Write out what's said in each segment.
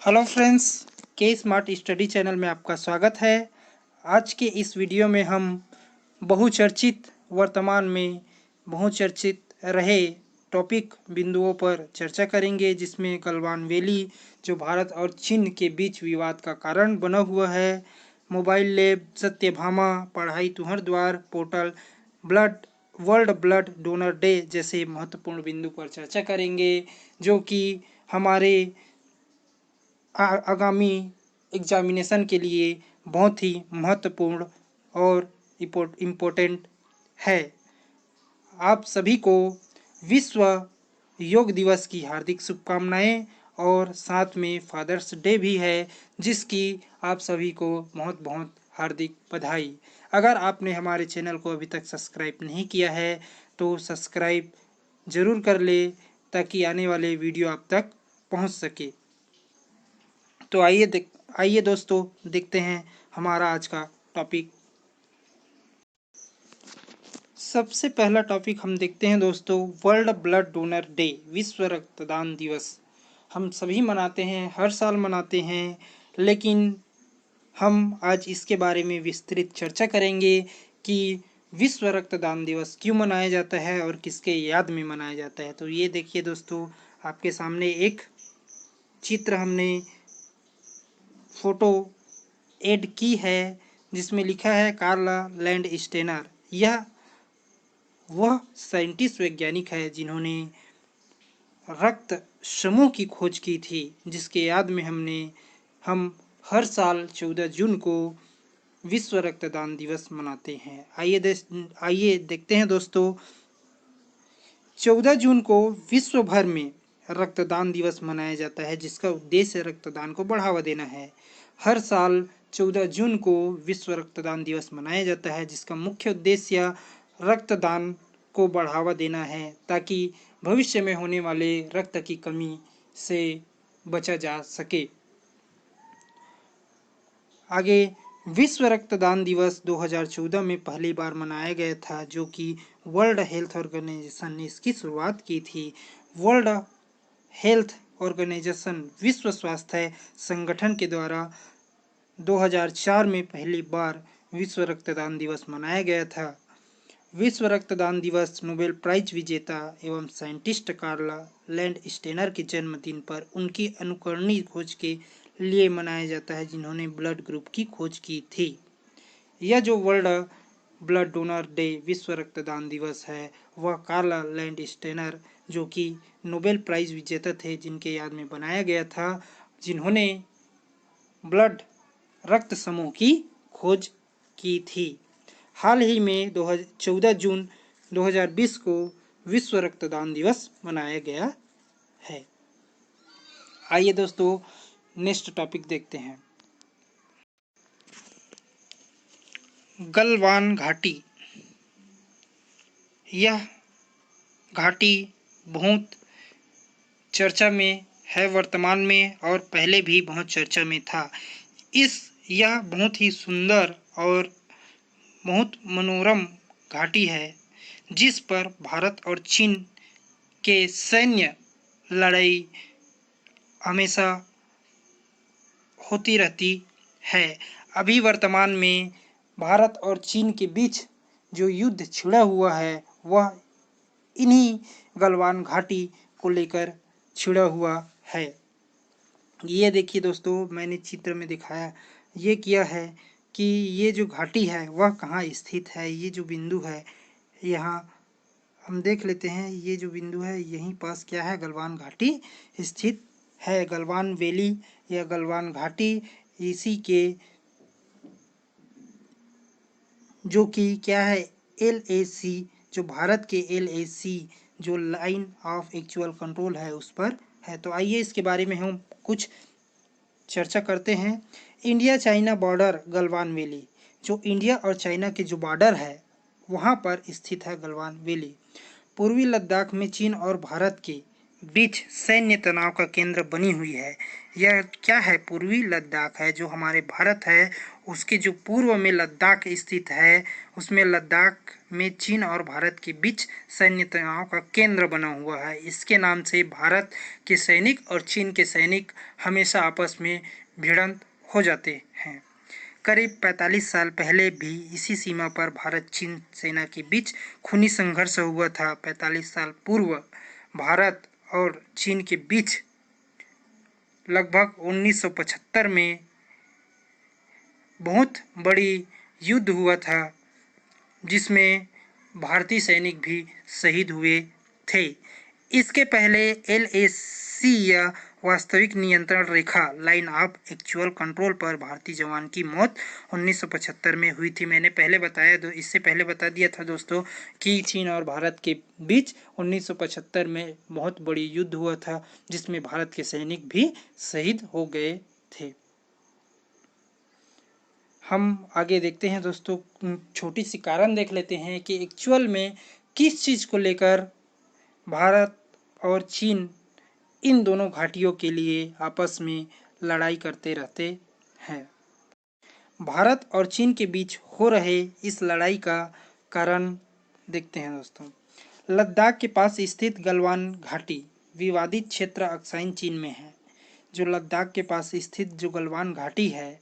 Hello friends, के smart study channel में आपका स्वागत है। आज के इस वीडियो में हम बहुचर्चित वर्तमान में बहुचर्चित रहे टॉपिक बिंदुओं पर चर्चा करेंगे, जिसमें गलवान वैली जो भारत और चीन के बीच विवाद का कारण बना हुआ है, मोबाइल लैब, सत्यभामा, पढ़ाई तुहर द्वार portal, world blood donor day जैसे महत्वपूर्ण बिंदु पर चर्चा करेंगे, जो कि हमारे आगामी एग्जामिनेशन के लिए बहुत ही महत्वपूर्ण और इम्पोर्टेंट है। आप सभी को विश्व योग दिवस की हार्दिक शुभकामनाएं और साथ में फादर्स डे भी है, जिसकी आप सभी को बहुत बहुत हार्दिक बधाई। अगर आपने हमारे चैनल को अभी तक सब्सक्राइब नहीं किया है तो सब्सक्राइब ज़रूर कर ले, ताकि आने वाले वीडियो आप तक पहुंच सके। तो आइए दोस्तों, देखते हैं हमारा आज का टॉपिक। सबसे पहला टॉपिक हम देखते हैं दोस्तों, वर्ल्ड ब्लड डोनर डे, विश्व रक्तदान दिवस। हम सभी मनाते हैं, हर साल मनाते हैं, लेकिन हम आज इसके बारे में विस्तृत चर्चा करेंगे कि विश्व रक्तदान दिवस क्यों मनाया जाता है और किसके याद में मनाया जाता है। तो ये देखिए दोस्तों, आपके सामने एक चित्र हमने फोटो ऐड की है, जिसमें लिखा है कार्ला लैंड स्टेनर। यह वह साइंटिस्ट वैज्ञानिक है जिन्होंने रक्त समूह की खोज की थी, जिसके याद में हम हर साल 14 जून को विश्व रक्तदान दिवस मनाते हैं। आइए देखते हैं दोस्तों, 14 जून को विश्व भर में रक्तदान दिवस मनाया जाता है, जिसका उद्देश्य रक्तदान को बढ़ावा देना है। हर साल 14 जून को विश्व रक्तदान दिवस मनाया जाता है, जिसका मुख्य उद्देश्य रक्तदान को बढ़ावा देना है, ताकि भविष्य में होने वाले रक्त की कमी से बचा जा सके। आगे, विश्व रक्तदान दिवस 2014 में पहली बार मनाया गया था, जो कि वर्ल्ड हेल्थ ऑर्गेनाइजेशन ने इसकी शुरुआत की थी। वर्ल्ड हेल्थ ऑर्गेनाइजेशन, विश्व स्वास्थ्य संगठन के द्वारा 2004 में पहली बार विश्व रक्तदान दिवस मनाया गया था। विश्व रक्तदान दिवस नोबेल प्राइज विजेता एवं साइंटिस्ट कार्ला लैंड स्टेनर के जन्मदिन पर उनकी अनुकरणीय खोज के लिए मनाया जाता है, जिन्होंने ब्लड ग्रुप की खोज की थी। यह जो वर्ल्ड ब्लड डोनर डे, विश्व रक्तदान दिवस है, वह कार्ला लैंड स्टेनर, जो कि नोबेल प्राइज विजेता थे, जिनके याद में बनाया गया था, जिन्होंने ब्लड रक्त समूह की खोज की थी। हाल ही में 14 जून 2020 को विश्व रक्तदान दिवस मनाया गया है। आइए दोस्तों, नेक्स्ट टॉपिक देखते हैं। गलवान घाटी। यह घाटी बहुत चर्चा में है वर्तमान में, और पहले भी बहुत चर्चा में था। यह बहुत ही सुंदर और बहुत मनोरम घाटी है, जिस पर भारत और चीन के सैन्य लड़ाई हमेशा होती रहती है। अभी वर्तमान में भारत और चीन के बीच जो युद्ध छिड़ा हुआ है, वह इन्हीं गलवान घाटी को लेकर छिड़ा हुआ है। ये देखिए दोस्तों, मैंने चित्र में दिखाया ये किया है कि ये जो घाटी है वह कहाँ स्थित है। ये जो बिंदु है, यहाँ हम देख लेते हैं, ये जो बिंदु है यहीं पास क्या है, गलवान घाटी स्थित है। गलवान वैली या गलवान घाटी, इसी के जो कि क्या है, LAC, जो भारत के LAC जो लाइन ऑफ एक्चुअल कंट्रोल है उस पर है। तो आइए इसके बारे में हम कुछ चर्चा करते हैं। India China border, Galwan valley, जो इंडिया और चाइना के जो बॉर्डर है वहाँ पर स्थित है गलवान वैली। पूर्वी लद्दाख में चीन और भारत के बीच सैन्य तनाव का केंद्र बनी हुई है। यह क्या है? पूर्वी लद्दाख है। जो हमारे भारत है उसके जो पूर्व में लद्दाख स्थित है, उसमें लद्दाख में चीन और भारत के बीच सैन्य तनाव का केंद्र बना हुआ है। इसके नाम से भारत के सैनिक और चीन के सैनिक हमेशा आपस में भिड़ंत हो जाते हैं। करीब 45 साल पहले भी इसी सीमा पर भारत चीन सेना के बीच खूनी संघर्ष हुआ था। 45 साल पूर्व भारत और चीन के बीच लगभग 1975 में बहुत बड़ी युद्ध हुआ था, जिसमें भारतीय सैनिक भी शहीद हुए थे। इसके पहले LAC या वास्तविक नियंत्रण रेखा लाइन ऑफ एक्चुअल कंट्रोल पर भारतीय जवान की मौत 1975 में हुई थी। मैंने पहले बताया, इससे पहले बता दिया था दोस्तों कि चीन और भारत के बीच 1975 में बहुत बड़ी युद्ध हुआ था, जिसमें भारत के सैनिक भी शहीद हो गए थे। हम आगे देखते हैं दोस्तों, छोटी सी कारण देख लेते हैं कि एक्चुअल में किस चीज़ को लेकर भारत और चीन इन दोनों घाटियों के लिए आपस में लड़ाई करते रहते हैं। भारत और चीन के बीच हो रहे इस लड़ाई का कारण देखते हैं दोस्तों। लद्दाख के पास स्थित गलवान घाटी विवादित क्षेत्र अक्साई चीन में है। जो लद्दाख के पास स्थित जो गलवान घाटी है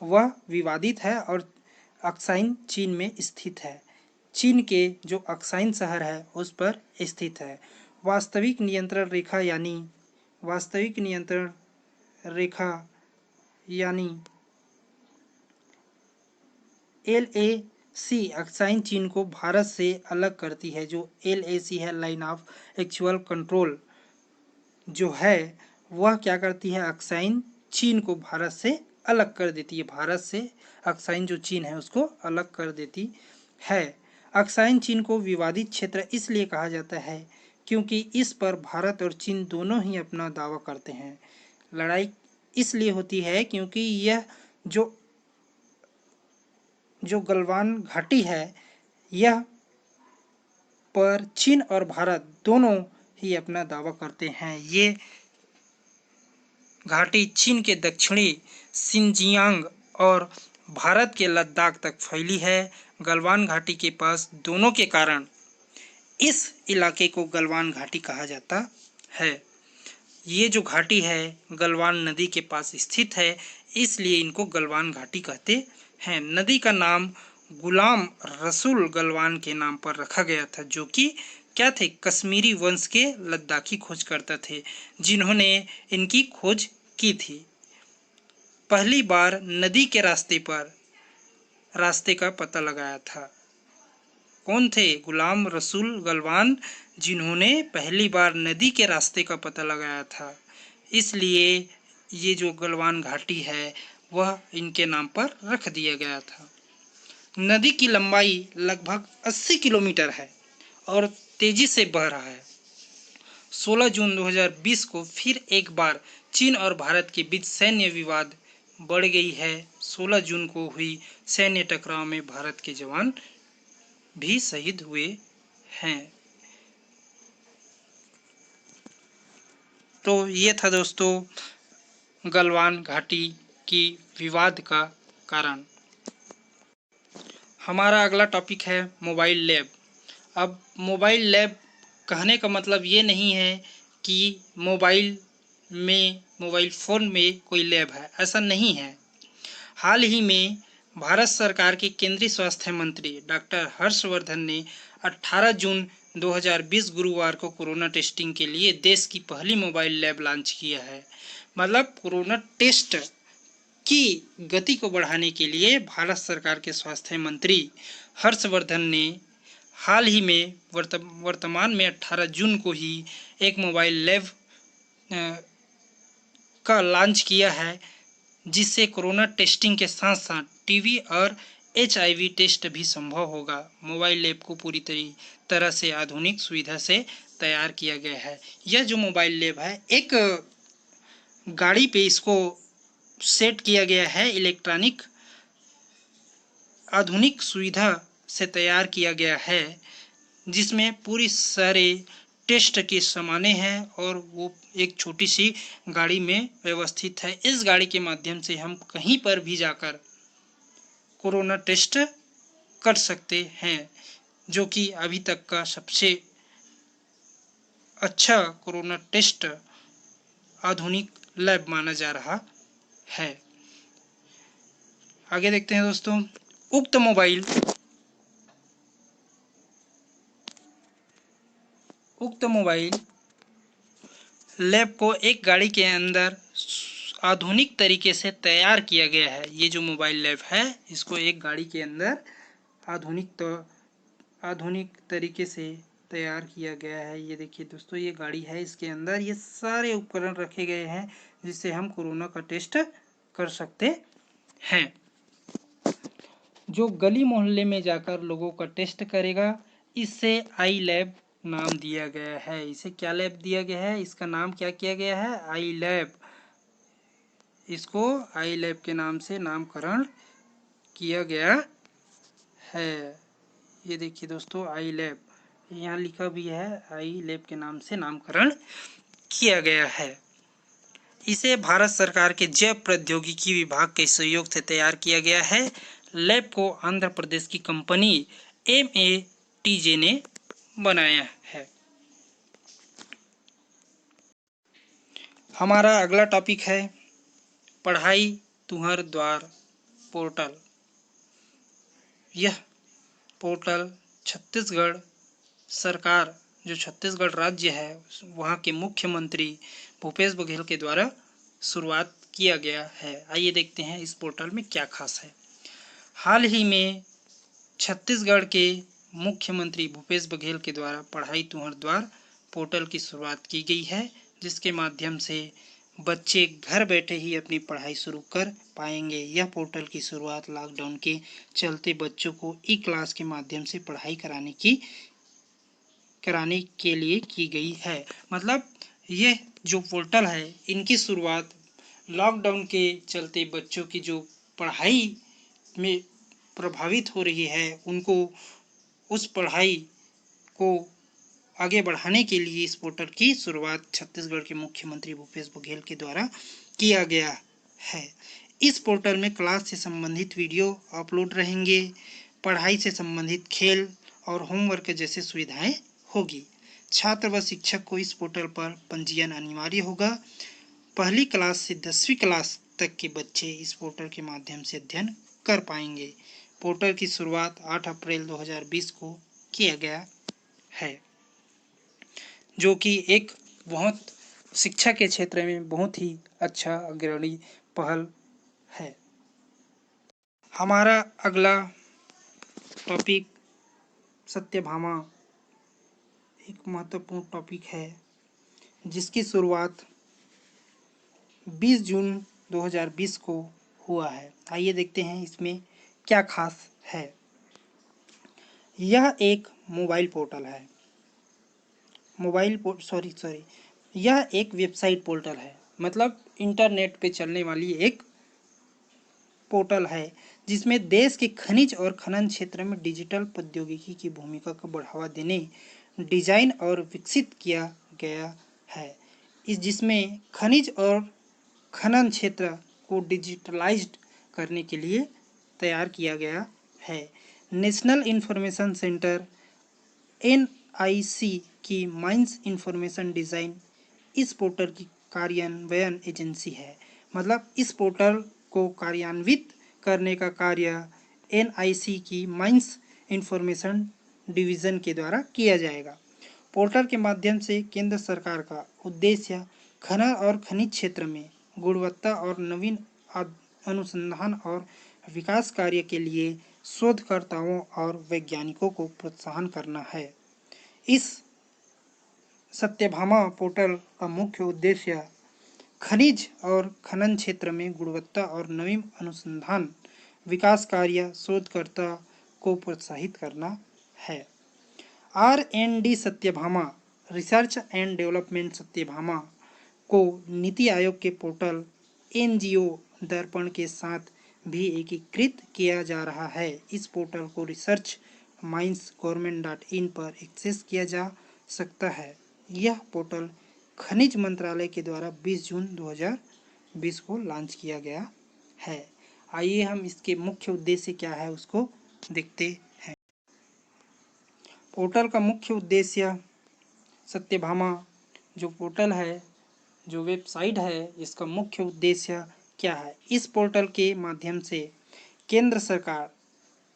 वह विवादित है और अक्साई चीन में स्थित है। चीन के जो अक्साई शहर है उस पर स्थित है। वास्तविक नियंत्रण रेखा यानी LAC अक्साई चीन को भारत से अलग करती है। जो LAC है लाइन ऑफ एक्चुअल कंट्रोल जो है वह क्या करती है? अक्साई चीन को भारत से अलग कर देती है। भारत से अक्साई जो चीन है उसको अलग कर देती है। अक्साई चीन को विवादित क्षेत्र इसलिए कहा जाता है क्योंकि इस पर भारत और चीन दोनों ही अपना दावा करते हैं। लड़ाई इसलिए होती है क्योंकि यह जो गलवान घाटी है यह पर चीन और भारत दोनों ही अपना दावा करते हैं। ये घाटी चीन के दक्षिणी शिनजियांग और भारत के लद्दाख तक फैली है। गलवान घाटी के पास दोनों के कारण इस इलाके को गलवान घाटी कहा जाता है। ये जो घाटी है गलवान नदी के पास स्थित है, इसलिए इनको गलवान घाटी कहते हैं। नदी का नाम गुलाम रसूल गलवान के नाम पर रखा गया था, जो कि क्या थे? कश्मीरी वंश के लद्दाखी खोजकर्ता थे जिन्होंने इनकी खोज की थी। पहली बार नदी के रास्ते का पता लगाया था। कौन थे? गुलाम रसूल गलवान, जिन्होंने पहली बार नदी के रास्ते का पता लगाया था। इसलिए ये जो गलवान घाटी है वह इनके नाम पर रख दिया गया था। नदी की लंबाई लगभग 80 किलोमीटर है और तेजी से बह रहा है। 16 जून 2020 को फिर एक बार चीन और भारत के बीच सैन्य विवाद बढ़ गई है। 16 जून को हुई सैन्य टकराव में भारत के जवान भी शहीद हुए हैं। तो ये था दोस्तों गलवान घाटी की विवाद का कारण। हमारा अगला टॉपिक है मोबाइल लैब। अब मोबाइल लैब कहने का मतलब ये नहीं है कि मोबाइल फ़ोन में कोई लैब है, ऐसा नहीं है। हाल ही में भारत सरकार के केंद्रीय स्वास्थ्य मंत्री डॉक्टर हर्षवर्धन ने 18 जून 2020 गुरुवार को कोरोना टेस्टिंग के लिए देश की पहली मोबाइल लैब लॉन्च किया है। मतलब कोरोना टेस्ट की गति को बढ़ाने के लिए भारत सरकार के स्वास्थ्य मंत्री हर्षवर्धन ने हाल ही में वर्तमान में 18 जून को ही एक मोबाइल लैब का लॉन्च किया है, जिससे कोरोना टेस्टिंग के साथ साथ टीबी और HIV टेस्ट भी संभव होगा। मोबाइल लैब को पूरी तरह से आधुनिक सुविधा से तैयार किया गया है। यह जो मोबाइल लैब है एक गाड़ी पे इसको सेट किया गया है, इलेक्ट्रॉनिक आधुनिक सुविधा से तैयार किया गया है, जिसमें पूरी सारे टेस्ट के समाने हैं और वो एक छोटी सी गाड़ी में व्यवस्थित है। इस गाड़ी के माध्यम से हम कहीं पर भी जाकर कोरोना टेस्ट कर सकते हैं, जो कि अभी तक का सबसे अच्छा कोरोना टेस्ट आधुनिक लैब माना जा रहा है। आगे देखते हैं दोस्तों। उक्त मोबाइल लैब को एक गाड़ी के अंदर आधुनिक तरीके से तैयार किया गया है। ये जो मोबाइल लैब है, इसको एक गाड़ी के अंदर आधुनिक तरीके से तैयार किया गया है। ये देखिए दोस्तों, ये गाड़ी है, इसके अंदर ये सारे उपकरण रखे गए हैं जिससे हम कोरोना का टेस्ट कर सकते हैं। जो गली मोहल्ले में जाकर लोगों का टेस्ट करेगा, इससे आई लैब नाम दिया गया है। इसे क्या लैब दिया गया है, इसका नाम क्या किया गया है, आई लैब। इसको आई लैब के नाम से नामकरण किया गया है। ये देखिए दोस्तों, आई लैब यहाँ लिखा भी है, आई लैब के नाम से नामकरण किया गया है। इसे भारत सरकार के जैव प्रौद्योगिकी विभाग के सहयोग से तैयार किया गया है। लैब को आंध्र प्रदेश की कंपनी MATJ ने बनाया है। हमारा अगला टॉपिक है पढ़ाई तुहर द्वार पोर्टल। यह पोर्टल छत्तीसगढ़ सरकार, जो छत्तीसगढ़ राज्य है, वहाँ के मुख्यमंत्री भूपेश बघेल के द्वारा शुरुआत किया गया है। आइए देखते हैं इस पोर्टल में क्या खास है। हाल ही में छत्तीसगढ़ के मुख्यमंत्री भूपेश बघेल के द्वारा पढ़ाई तुहर द्वार पोर्टल की शुरुआत की गई है, जिसके माध्यम से बच्चे घर बैठे ही अपनी पढ़ाई शुरू कर पाएंगे। यह पोर्टल की शुरुआत लॉकडाउन के चलते बच्चों को ई क्लास के माध्यम से पढ़ाई कराने के लिए की गई है। मतलब यह जो पोर्टल है, इनकी शुरुआत लॉकडाउन के चलते बच्चों की जो पढ़ाई में प्रभावित हो रही है, उनको उस पढ़ाई को आगे बढ़ाने के लिए इस पोर्टल की शुरुआत छत्तीसगढ़ के मुख्यमंत्री भूपेश बघेल के द्वारा किया गया है। इस पोर्टल में क्लास से संबंधित वीडियो अपलोड रहेंगे, पढ़ाई से संबंधित खेल और होमवर्क जैसे सुविधाएं होगी। छात्र व शिक्षक को इस पोर्टल पर पंजीयन अनिवार्य होगा। पहली क्लास से 10वीं क्लास तक के बच्चे इस पोर्टल के माध्यम से अध्ययन कर पाएंगे। पोर्टल की शुरुआत 8 अप्रैल 2020 को किया गया है, जो कि एक बहुत शिक्षा के क्षेत्र में बहुत ही अच्छा अग्रणी पहल है। हमारा अगला टॉपिक सत्यभामा एक महत्वपूर्ण टॉपिक है, जिसकी शुरुआत 20 जून 2020 को हुआ है। आइए देखते हैं इसमें क्या खास है। यह एक मोबाइल पोर्टल है, यह एक वेबसाइट पोर्टल है, मतलब इंटरनेट पे चलने वाली एक पोर्टल है, जिसमें देश के खनिज और खनन क्षेत्र में डिजिटल प्रौद्योगिकी की भूमिका को बढ़ावा देने डिजाइन और विकसित किया गया है। जिसमें खनिज और खनन क्षेत्र को डिजिटलाइज्ड करने के लिए तैयार किया गया है। नेशनल इंफॉर्मेशन सेंटर NIC की माइंस इंफॉर्मेशन डिज़ाइन इस पोर्टल की कार्यान्वयन एजेंसी है। मतलब इस पोर्टल को कार्यान्वित करने का कार्य NIC की माइंस इंफॉर्मेशन डिवीज़न के द्वारा किया जाएगा। पोर्टल के माध्यम से केंद्र सरकार का उद्देश्य खनन और खनिज क्षेत्र में गुणवत्ता और नवीन अनुसंधान और विकास कार्य के लिए शोधकर्ताओं और वैज्ञानिकों को प्रोत्साहन करना है। इस सत्यभामा पोर्टल का मुख्य उद्देश्य खनिज और खनन क्षेत्र में गुणवत्ता और नवीन अनुसंधान विकास कार्य शोधकर्ता को प्रोत्साहित करना है। R&D Satyabhama research and development Satyabhama को नीति आयोग के पोर्टल NGO दर्पण के साथ भी एकीकृत किया जा रहा है। इस पोर्टल को research-minds-government.in पर एक्सेस किया जा सकता है। यह पोर्टल खनिज मंत्रालय के द्वारा 20 जून 2020 को लॉन्च किया गया है। आइए हम इसके मुख्य उद्देश्य क्या है उसको देखते हैं। पोर्टल का मुख्य उद्देश्य सत्यभामा जो पोर्टल है, जो वेबसाइट है, इसका मुख्य उद्देश्य क्या है। इस पोर्टल के माध्यम से केंद्र सरकार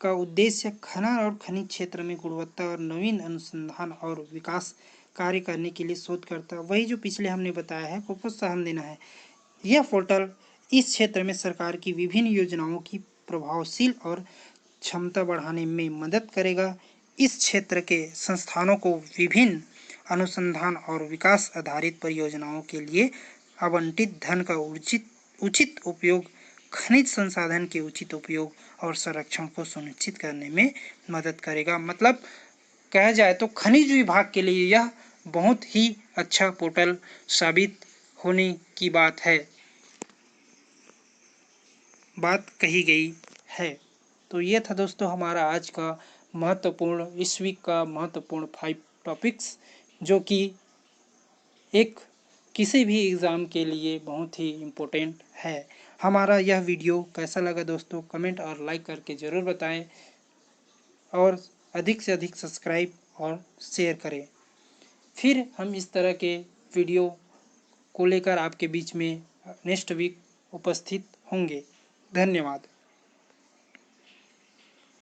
का उद्देश्य खनन और खनिज क्षेत्र में गुणवत्ता और नवीन अनुसंधान और विकास कार्य करने के लिए शोधकर्ता, वही जो पिछले हमने बताया है, को प्रोत्साहन देना है। यह पोर्टल इस क्षेत्र में सरकार की विभिन्न योजनाओं की प्रभावशील और क्षमता बढ़ाने में मदद करेगा। इस क्षेत्र के संस्थानों को विभिन्न अनुसंधान और विकास आधारित परियोजनाओं के लिए आवंटित धन का उचित उपयोग, खनिज संसाधन के उचित उपयोग और संरक्षण को सुनिश्चित करने में मदद करेगा। मतलब कहा जाए तो खनिज विभाग के लिए यह बहुत ही अच्छा पोर्टल साबित होने की बात कही गई है। तो ये था दोस्तों हमारा आज का महत्वपूर्ण, इस वीक का महत्वपूर्ण 5 टॉपिक्स, जो कि एक किसी भी एग्ज़ाम के लिए बहुत ही इम्पोर्टेंट है। हमारा यह वीडियो कैसा लगा दोस्तों, कमेंट और लाइक करके ज़रूर बताएं और अधिक से अधिक सब्सक्राइब और शेयर करें। फिर हम इस तरह के वीडियो को लेकर आपके बीच में नेक्स्ट वीक उपस्थित होंगे। धन्यवाद।